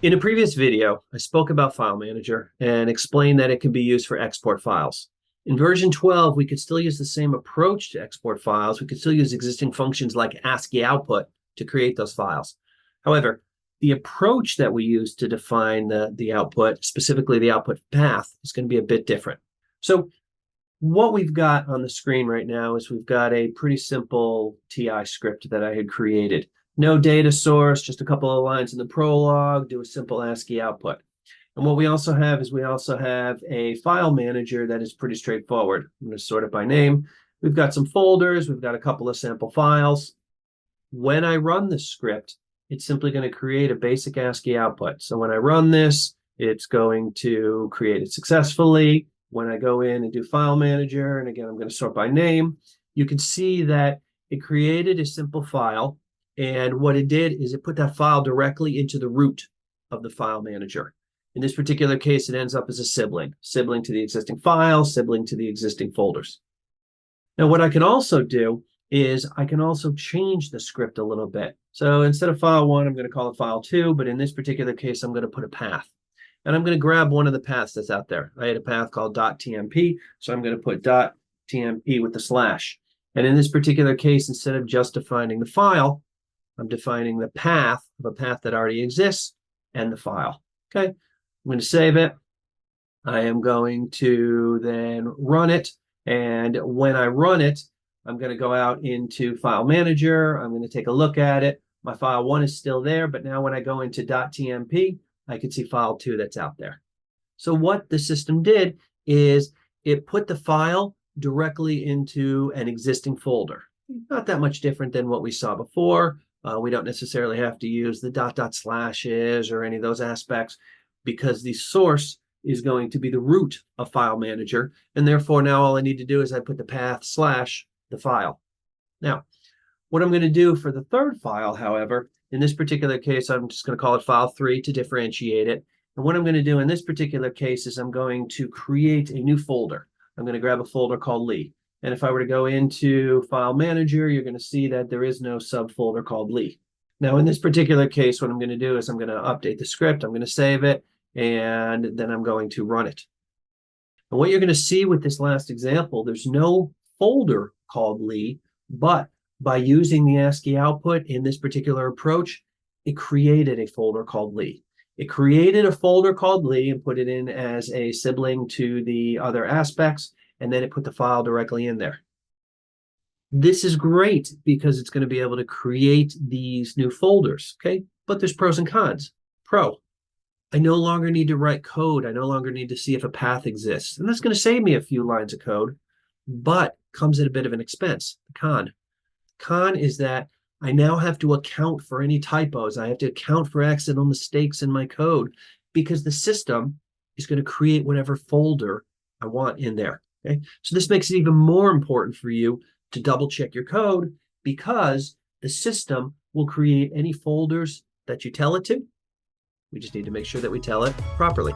In a previous video, I spoke about File Manager and explained that it can be used for export files. In version 12, we could still use the same approach to export files. We could still use existing functions like ASCIIOUTPUT to create those files. However, the approach that we use to define the output, specifically the output path, is going to be a bit different. So what we've got on the screen right now is we've got a pretty simple TI script that I had created. No data source, just a couple of lines in the prologue, do a simple ASCII output. And what we also have is we also have a file manager that is pretty straightforward. I'm going to sort it by name. We've got some folders. We've got a couple of sample files. When I run the script, it's simply going to create a basic ASCII output. So when I run this, it's going to create it successfully. When I go in and do file manager, and again, I'm going to sort by name, you can see that it created a simple file. And what it did is it put that file directly into the root of the file manager. In this particular case, it ends up as a sibling to the existing file, sibling to the existing folders. Now, what I can also do is I can also change the script a little bit. So instead of file 1, I'm going to call it file 2, but in this particular case, I'm going to put a path. And I'm going to grab one of the paths that's out there. I had a path called .tmp, so I'm going to put .tmp with the slash. And in this particular case, instead of just defining the file, I'm defining the path of a path that already exists and the file. Okay, I'm going to save it. I am going to then run it. And when I run it, I'm going to go out into File Manager. I'm going to take a look at it. My file 1 is still there, but now when I go into .tmp, I can see file 2 that's out there. So what the system did is it put the file directly into an existing folder. Not that much different than what we saw before. We don't necessarily have to use the slashes or any of those aspects because the source is going to be the root of File Manager. And therefore, now all I need to do is I put the path slash the file. Now, what I'm going to do for the third file, however, in this particular case, I'm just going to call it file 3 to differentiate it. And what I'm going to do in this particular case is I'm going to create a new folder. I'm going to grab a folder called Lee. And if I were to go into File Manager, you're going to see that there is no subfolder called Lee. Now, in this particular case, what I'm going to do is I'm going to update the script. I'm going to save it, and then I'm going to run it. And what you're going to see with this last example, there's no folder called Lee, but by using the ASCII output in this particular approach, it created a folder called Lee. It created a folder called Lee and put it in as a sibling to the other aspects, and then it put the file directly in there. This is great because it's going to be able to create these new folders, okay? But there's pros and cons. Pro, I no longer need to write code. I no longer need to see if a path exists. And that's going to save me a few lines of code, but comes at a bit of an expense. The con is that I now have to account for any typos. I have to account for accidental mistakes in my code because the system is going to create whatever folder I want in there. Okay? So this makes it even more important for you to double check your code because the system will create any folders that you tell it to. We just need to make sure that we tell it properly.